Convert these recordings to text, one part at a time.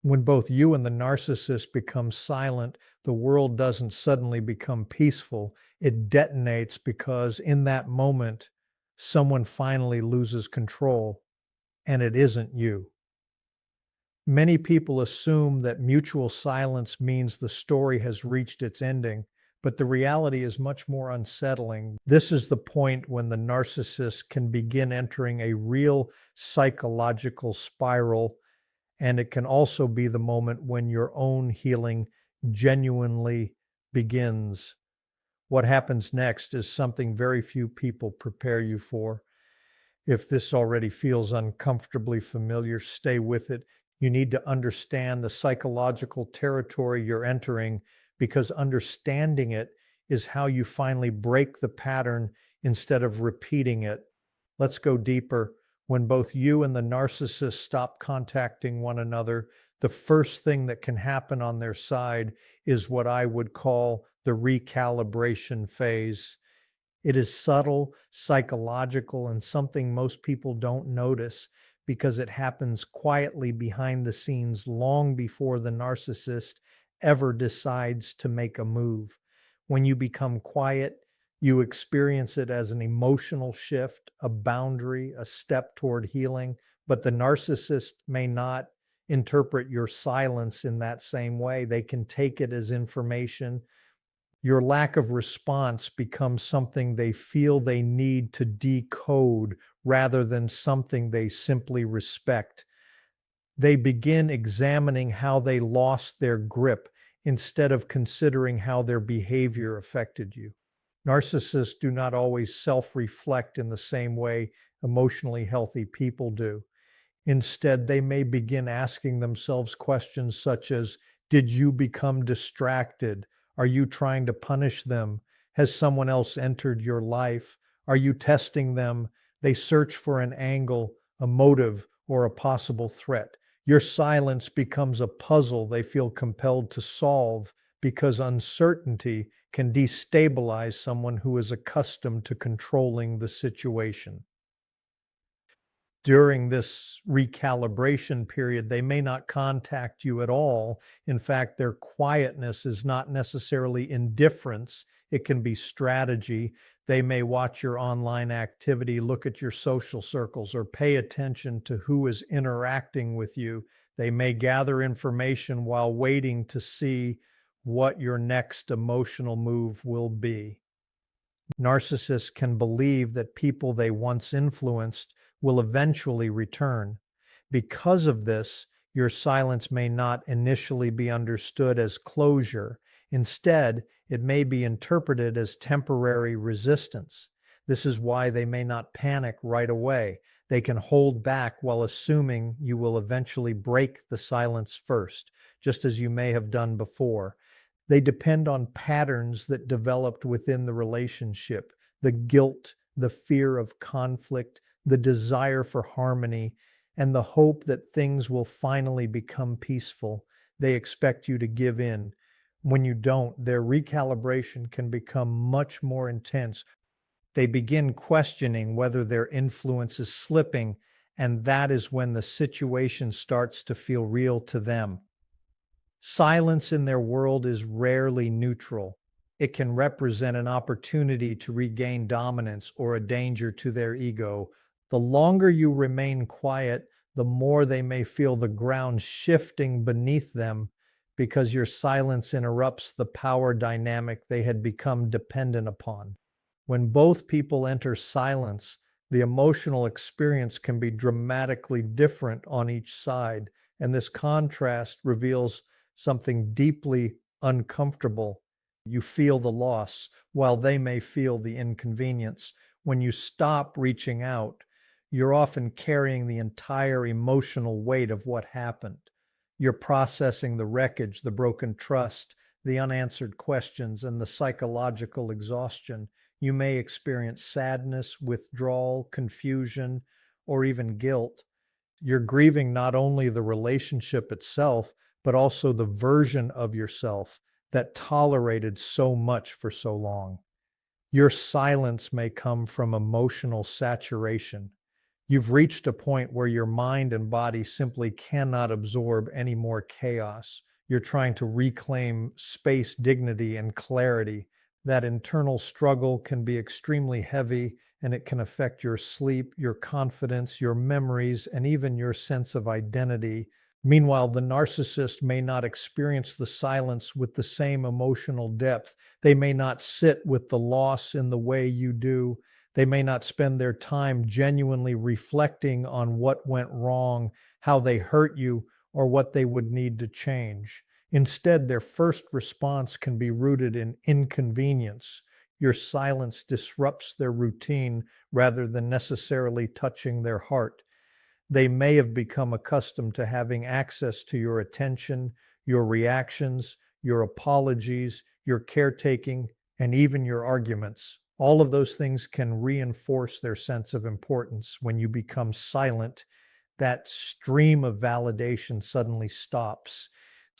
When both you and the narcissist become silent, the world doesn't suddenly become peaceful. It detonates because in that moment, someone finally loses control, and it isn't you. Many people assume that mutual silence means the story has reached its ending, but the reality is much more unsettling. This is the point when the narcissist can begin entering a real psychological spiral, and it can also be the moment when your own healing genuinely begins. What happens next is something very few people prepare you for. If this already feels uncomfortably familiar, stay with it. You need to understand the psychological territory you're entering, because understanding it is how you finally break the pattern instead of repeating it. Let's go deeper. When both you and the narcissist stop contacting one another, the first thing that can happen on their side is what I would call the recalibration phase. It is subtle, psychological, and something most people don't notice because it happens quietly behind the scenes long before the narcissist ever decides to make a move. When you become quiet, you experience it as an emotional shift, a boundary, a step toward healing, but the narcissist may not interpret your silence in that same way. They can take it as information. Your lack of response becomes something they feel they need to decode rather than something they simply respect. They begin examining how they lost their grip instead of considering how their behavior affected you. Narcissists do not always self-reflect in the same way emotionally healthy people do. Instead, they may begin asking themselves questions such as, did you become distracted? Are you trying to punish them? Has someone else entered your life? Are you testing them? They search for an angle, a motive, or a possible threat. Your silence becomes a puzzle they feel compelled to solve, because uncertainty can destabilize someone who is accustomed to controlling the situation. During this recalibration period, they may not contact you at all. In fact, their quietness is not necessarily indifference. It can be strategy. They may watch your online activity, look at your social circles, or pay attention to who is interacting with you. They may gather information while waiting to see what your next emotional move will be. Narcissists can believe that people they once influenced will eventually return. Because of this, your silence may not initially be understood as closure. Instead, it may be interpreted as temporary resistance. This is why they may not panic right away. They can hold back while assuming you will eventually break the silence first, just as you may have done before. They depend on patterns that developed within the relationship, the guilt, the fear of conflict, the desire for harmony, and the hope that things will finally become peaceful. They expect you to give in. When you don't, their recalibration can become much more intense. They begin questioning whether their influence is slipping, and that is when the situation starts to feel real to them. Silence in their world is rarely neutral. It can represent an opportunity to regain dominance or a danger to their ego. The longer you remain quiet, the more they may feel the ground shifting beneath them, because your silence interrupts the power dynamic they had become dependent upon. When both people enter silence, the emotional experience can be dramatically different on each side, and this contrast reveals something deeply uncomfortable. You feel the loss, while they may feel the inconvenience. When you stop reaching out, you're often carrying the entire emotional weight of what happened. You're processing the wreckage, the broken trust, the unanswered questions, and the psychological exhaustion. You may experience sadness, withdrawal, confusion, or even guilt. You're grieving not only the relationship itself, but also the version of yourself that tolerated so much for so long. Your silence may come from emotional saturation. You've reached a point where your mind and body simply cannot absorb any more chaos. You're trying to reclaim space, dignity, and clarity. That internal struggle can be extremely heavy, and it can affect your sleep, your confidence, your memories, and even your sense of identity. Meanwhile, the narcissist may not experience the silence with the same emotional depth. They may not sit with the loss in the way you do. They may not spend their time genuinely reflecting on what went wrong, how they hurt you, or what they would need to change. Instead, their first response can be rooted in inconvenience. Your silence disrupts their routine rather than necessarily touching their heart. They may have become accustomed to having access to your attention, your reactions, your apologies, your caretaking, and even your arguments. All of those things can reinforce their sense of importance. When you become silent, that stream of validation suddenly stops.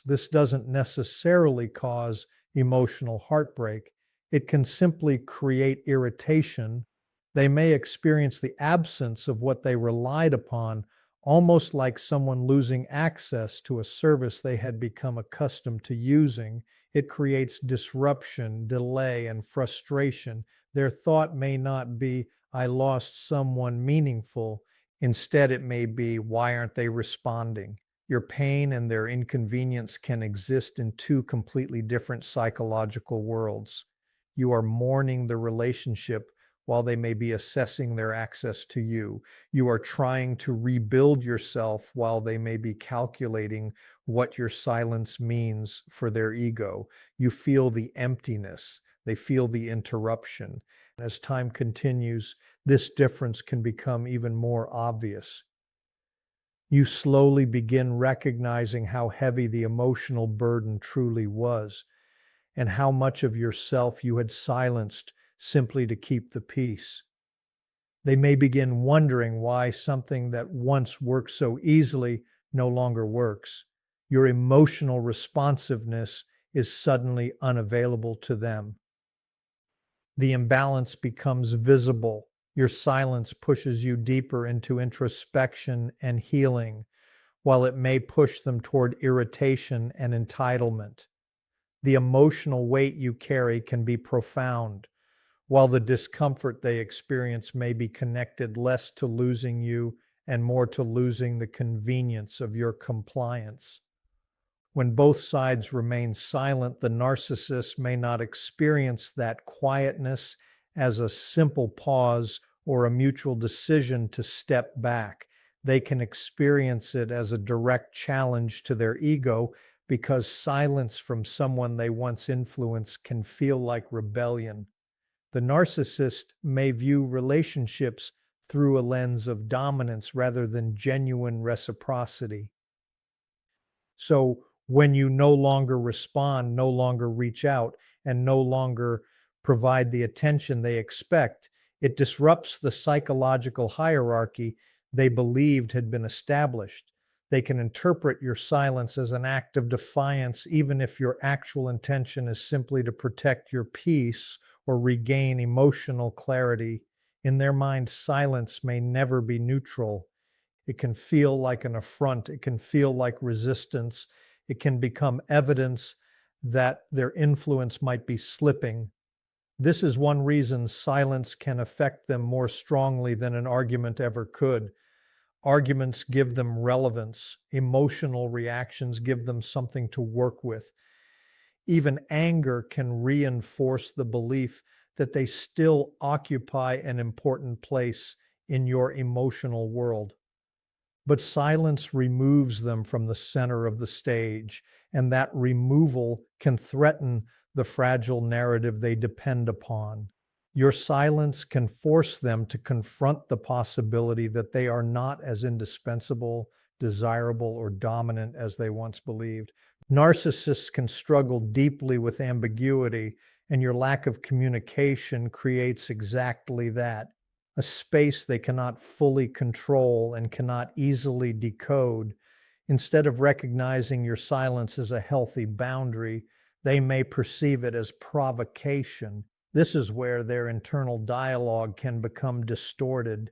This doesn't necessarily cause emotional heartbreak. It can simply create irritation. They may experience the absence of what they relied upon, almost like someone losing access to a service they had become accustomed to using. It creates disruption, delay, and frustration. Their thought may not be, I lost someone meaningful. Instead, it may be, why aren't they responding? Your pain and their inconvenience can exist in two completely different psychological worlds. You are mourning the relationship while they may be assessing their access to you. You are trying to rebuild yourself while they may be calculating what your silence means for their ego. You feel the emptiness. They feel the interruption. As time continues, this difference can become even more obvious. You slowly begin recognizing how heavy the emotional burden truly was, and how much of yourself you had silenced simply to keep the peace. They may begin wondering why something that once worked so easily no longer works. Your emotional responsiveness is suddenly unavailable to them. The imbalance becomes visible. Your silence pushes you deeper into introspection and healing, while it may push them toward irritation and entitlement. The emotional weight you carry can be profound, while the discomfort they experience may be connected less to losing you and more to losing the convenience of your compliance. When both sides remain silent, the narcissist may not experience that quietness as a simple pause or a mutual decision to step back. They can experience it as a direct challenge to their ego, because silence from someone they once influenced can feel like rebellion. The narcissist may view relationships through a lens of dominance rather than genuine reciprocity. So when you no longer respond, no longer reach out, and no longer provide the attention they expect, it disrupts the psychological hierarchy they believed had been established. They can interpret your silence as an act of defiance, even if your actual intention is simply to protect your peace or regain emotional clarity. In their mind, silence may never be neutral. It can feel like an affront. It can feel like resistance. It can become evidence that their influence might be slipping. This is one reason silence can affect them more strongly than an argument ever could. Arguments give them relevance. Emotional reactions give them something to work with. Even anger can reinforce the belief that they still occupy an important place in your emotional world. But silence removes them from the center of the stage, and that removal can threaten the fragile narrative they depend upon. Your silence can force them to confront the possibility that they are not as indispensable, desirable, or dominant as they once believed. Narcissists can struggle deeply with ambiguity, and your lack of communication creates exactly that, a space they cannot fully control and cannot easily decode. Instead of recognizing your silence as a healthy boundary, they may perceive it as provocation. This is where their internal dialogue can become distorted.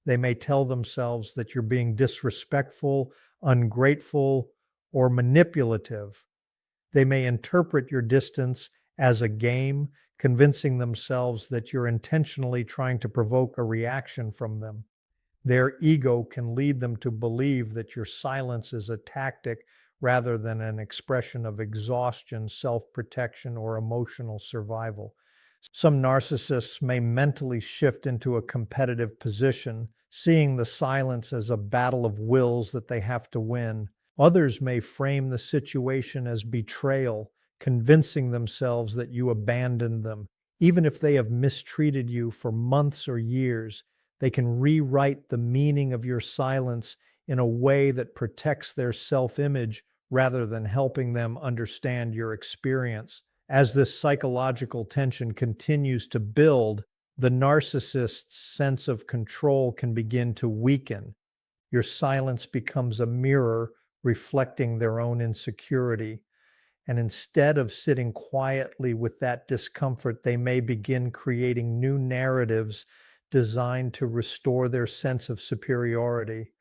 They may tell themselves that you're being disrespectful, ungrateful, or manipulative. They may interpret your distance as a game, convincing themselves that you're intentionally trying to provoke a reaction from them. Their ego can lead them to believe that your silence is a tactic rather than an expression of exhaustion, self-protection, or emotional survival. Some narcissists may mentally shift into a competitive position, seeing the silence as a battle of wills that they have to win. Others may frame the situation as betrayal, convincing themselves that you abandoned them. Even if they have mistreated you for months or years, they can rewrite the meaning of your silence in a way that protects their self-image rather than helping them understand your experience. As this psychological tension continues to build, the narcissist's sense of control can begin to weaken. Your silence becomes a mirror reflecting their own insecurity. And instead of sitting quietly with that discomfort, they may begin creating new narratives designed to restore their sense of superiority.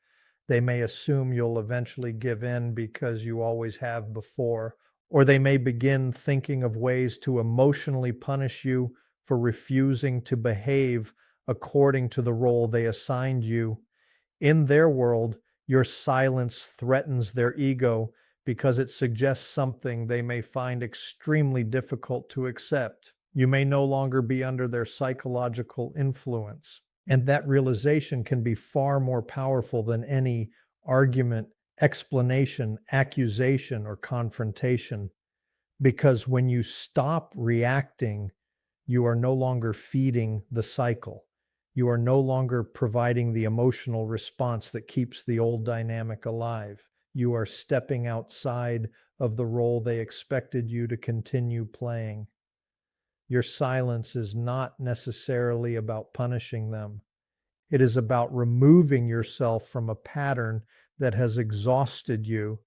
They may assume you'll eventually give in because you always have before, or they may begin thinking of ways to emotionally punish you for refusing to behave according to the role they assigned you. In their world, your silence threatens their ego because it suggests something they may find extremely difficult to accept. You may no longer be under their psychological influence. And that realization can be far more powerful than any argument, explanation, accusation, or confrontation. Because when you stop reacting, you are no longer feeding the cycle. You are no longer providing the emotional response that keeps the old dynamic alive. You are stepping outside of the role they expected you to continue playing. Your silence is not necessarily about punishing them. It is about removing yourself from a pattern that has exhausted you.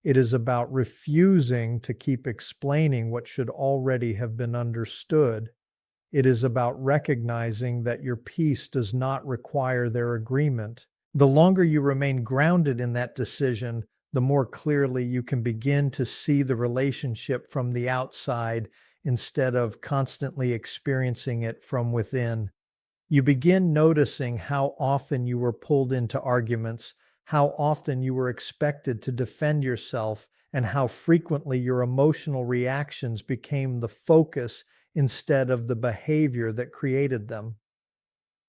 It is about refusing to keep explaining what should already have been understood. It is about recognizing that your peace does not require their agreement. The longer you remain grounded in that decision, the more clearly you can begin to see the relationship from the outside instead of constantly experiencing it from within. You begin noticing how often you were pulled into arguments, how often you were expected to defend yourself, and how frequently your emotional reactions became the focus instead of the behavior that created them.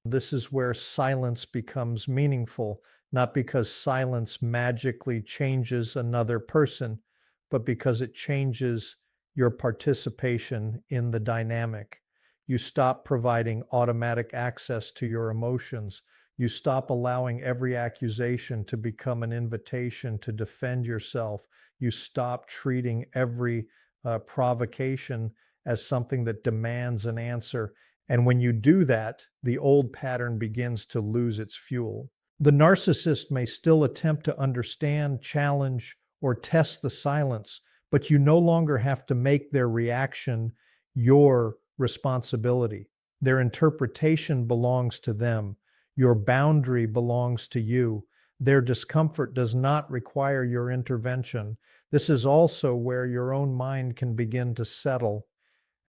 This is where silence becomes meaningful, not because silence magically changes another person, but because it changes your participation in the dynamic. You stop providing automatic access to your emotions. You stop allowing every accusation to become an invitation to defend yourself. You stop treating every provocation as something that demands an answer. And when you do that, the old pattern begins to lose its fuel. The narcissist may still attempt to understand, challenge, or test the silence, but you no longer have to make their reaction your responsibility. Their interpretation belongs to them. Your boundary belongs to you. Their discomfort does not require your intervention. This is also where your own mind can begin to settle.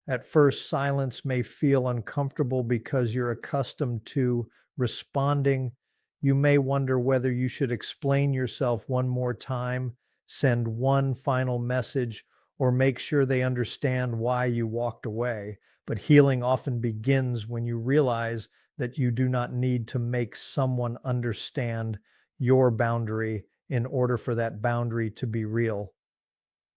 At first, silence may feel uncomfortable because you're accustomed to responding. You may wonder whether you should explain yourself one more time, send one final message, or make sure they understand why you walked away. But healing often begins when you realize that you do not need to make someone understand your boundary in order for that boundary to be real.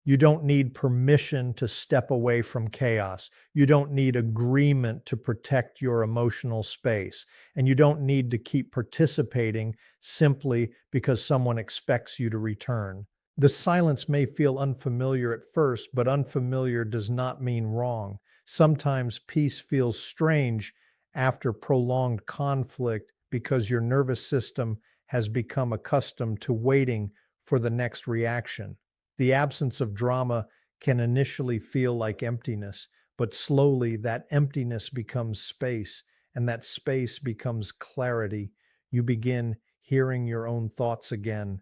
You don't need permission to step away from chaos. You don't need agreement to protect your emotional space. And you don't need to keep participating simply because someone expects you to return. The silence may feel unfamiliar at first, but unfamiliar does not mean wrong. Sometimes peace feels strange after prolonged conflict because your nervous system has become accustomed to waiting for the next reaction. The absence of drama can initially feel like emptiness, but slowly that emptiness becomes space, and that space becomes clarity. You begin hearing your own thoughts again.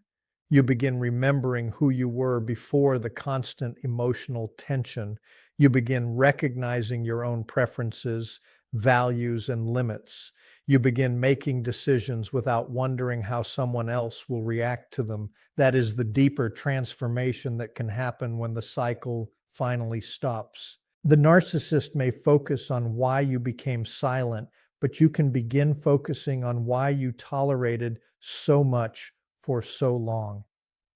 You begin remembering who you were before the constant emotional tension. You begin recognizing your own preferences, values, and limits. You begin making decisions without wondering how someone else will react to them. That is the deeper transformation that can happen when the cycle finally stops. The narcissist may focus on why you became silent, but you can begin focusing on why you tolerated so much for so long.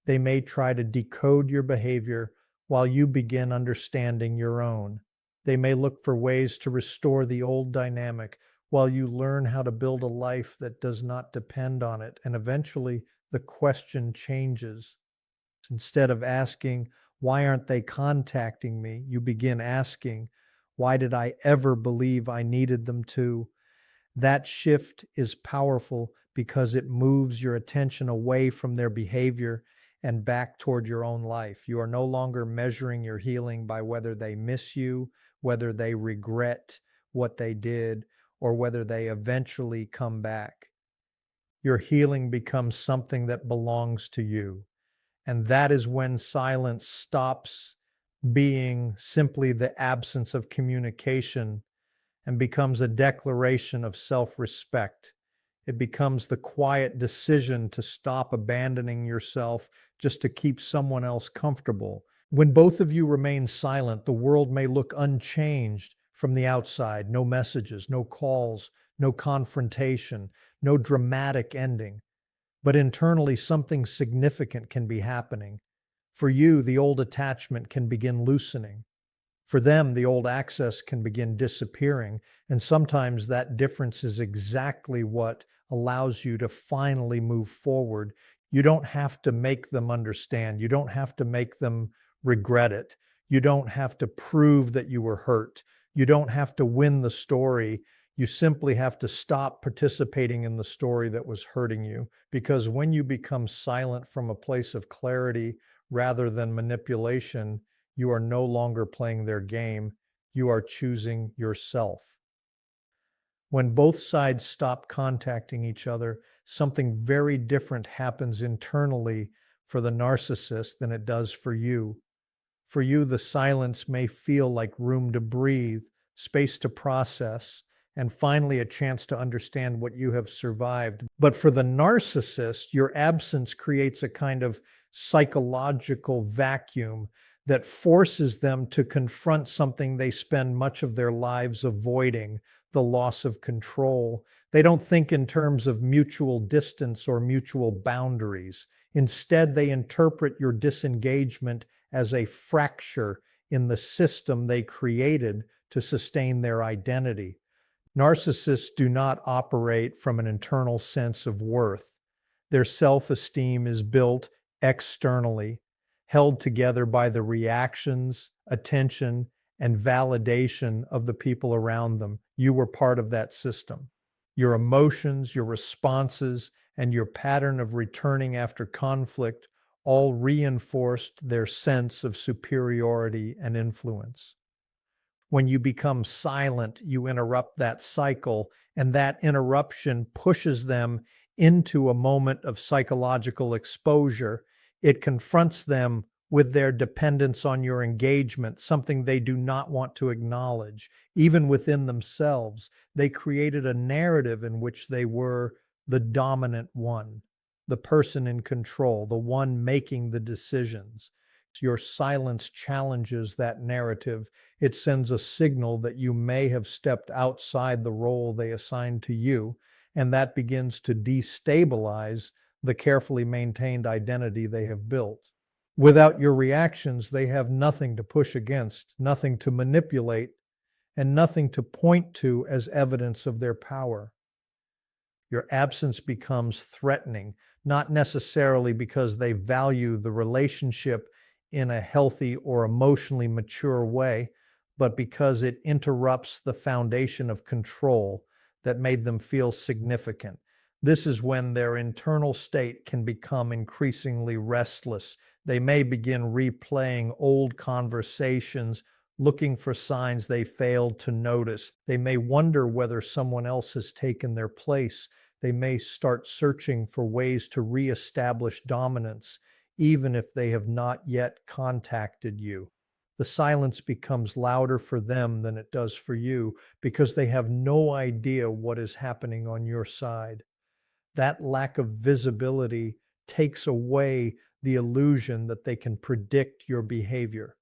They may try to decode your behavior while you begin understanding your own. They may look for ways to restore the old dynamic while you learn how to build a life that does not depend on it. And eventually, the question changes. Instead of asking, why aren't they contacting me? You begin asking, why did I ever believe I needed them to? That shift is powerful because it moves your attention away from their behavior and back toward your own life. You are no longer measuring your healing by whether they miss you, whether they regret what they did, or whether they eventually come back. Your healing becomes something that belongs to you. And that is when silence stops being simply the absence of communication and becomes a declaration of self-respect. It becomes the quiet decision to stop abandoning yourself just to keep someone else comfortable. When both of you remain silent, the world may look unchanged from the outside. No messages, no calls, no confrontation, no dramatic ending. But internally, something significant can be happening. For you, the old attachment can begin loosening. For them, the old access can begin disappearing, and sometimes that difference is exactly what allows you to finally move forward. You don't have to make them understand. You don't have to make them regret it. You don't have to prove that you were hurt. You don't have to win the story. You simply have to stop participating in the story that was hurting you. Because when you become silent from a place of clarity rather than manipulation, you are no longer playing their game. You are choosing yourself. When both sides stop contacting each other, something very different happens internally for the narcissist than it does for you. For you, the silence may feel like room to breathe, space to process, and finally a chance to understand what you have survived. But for the narcissist, your absence creates a kind of psychological vacuum that forces them to confront something they spend much of their lives avoiding, the loss of control. They don't think in terms of mutual distance or mutual boundaries. Instead, they interpret your disengagement as a fracture in the system they created to sustain their identity. Narcissists do not operate from an internal sense of worth. Their self-esteem is built externally, held together by the reactions, attention, and validation of the people around them. You were part of that system. Your emotions, your responses, and your pattern of returning after conflict all reinforced their sense of superiority and influence. When you become silent, you interrupt that cycle, and that interruption pushes them into a moment of psychological exposure. It confronts them with their dependence on your engagement, something they do not want to acknowledge. Even within themselves, they created a narrative in which they were the dominant one, the person in control, the one making the decisions. Your silence challenges that narrative. It sends a signal that you may have stepped outside the role they assigned to you, and that begins to destabilize the carefully maintained identity they have built. Without your reactions, they have nothing to push against, nothing to manipulate, and nothing to point to as evidence of their power. Your absence becomes threatening, not necessarily because they value the relationship in a healthy or emotionally mature way, but because it interrupts the foundation of control that made them feel significant. This is when their internal state can become increasingly restless. They may begin replaying old conversations, looking for signs they failed to notice. They may wonder whether someone else has taken their place. they may start searching for ways to reestablish dominance, even if they have not yet contacted you. The silence becomes louder for them than it does for you because they have no idea what is happening on your side. That lack of visibility takes away the illusion that they can predict your behavior.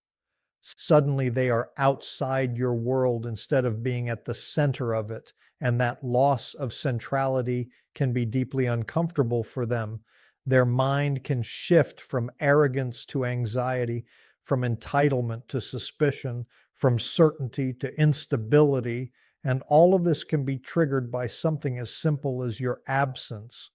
Suddenly they are outside your world instead of being at the center of it. And that loss of centrality can be deeply uncomfortable for them. Their mind can shift from arrogance to anxiety, from entitlement to suspicion, from certainty to instability. And all of this can be triggered by something as simple as your absence.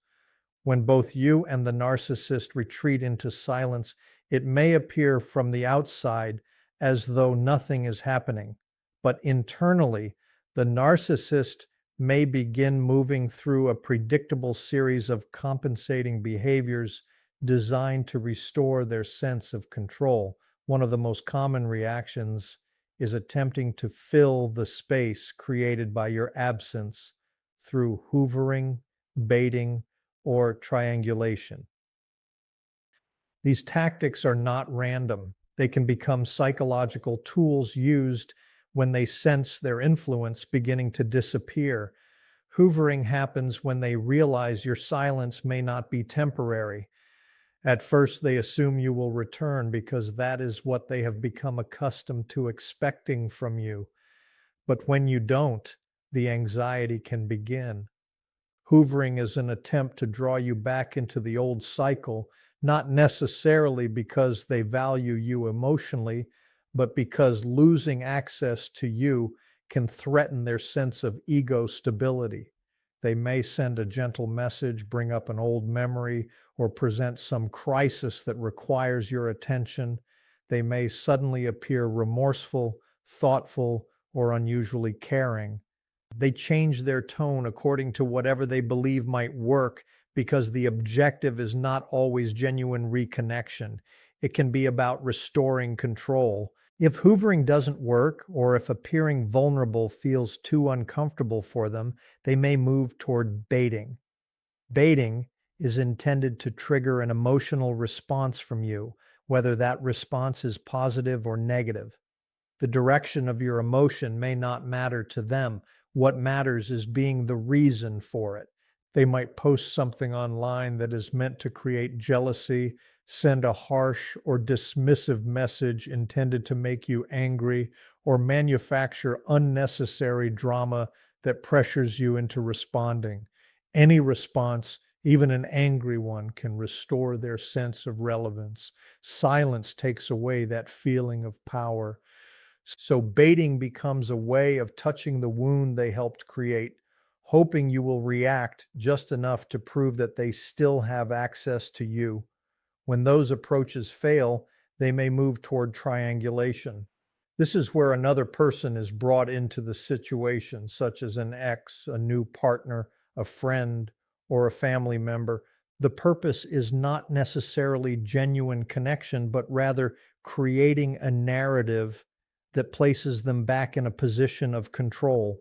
When both you and the narcissist retreat into silence, it may appear from the outside as though nothing is happening. But internally, the narcissist may begin moving through a predictable series of compensating behaviors designed to restore their sense of control. One of the most common reactions is attempting to fill the space created by your absence through hoovering, baiting, or triangulation. These tactics are not random. They can become psychological tools used when they sense their influence beginning to disappear. Hoovering happens when they realize your silence may not be temporary. At first, they assume you will return because that is what they have become accustomed to expecting from you. But when you don't, the anxiety can begin. Hoovering is an attempt to draw you back into the old cycle, not necessarily because they value you emotionally, but because losing access to you can threaten their sense of ego stability. They may send a gentle message, bring up an old memory, or present some crisis that requires your attention. They may suddenly appear remorseful, thoughtful, or unusually caring. They change their tone according to whatever they believe might work because the objective is not always genuine reconnection. It can be about restoring control. If hoovering doesn't work, or if appearing vulnerable feels too uncomfortable for them, they may move toward baiting. Baiting is intended to trigger an emotional response from you, whether that response is positive or negative. The direction of your emotion may not matter to them. What matters is being the reason for it. They might post something online that is meant to create jealousy, send a harsh or dismissive message intended to make you angry, or manufacture unnecessary drama that pressures you into responding. Any response, even an angry one, can restore their sense of relevance. Silence takes away that feeling of power. So baiting becomes a way of touching the wound they helped create, hoping you will react just enough to prove that they still have access to you. When those approaches fail, they may move toward triangulation. This is where another person is brought into the situation, such as an ex, a new partner, a friend, or a family member. The purpose is not necessarily genuine connection, but rather creating a narrative that places them back in a position of control.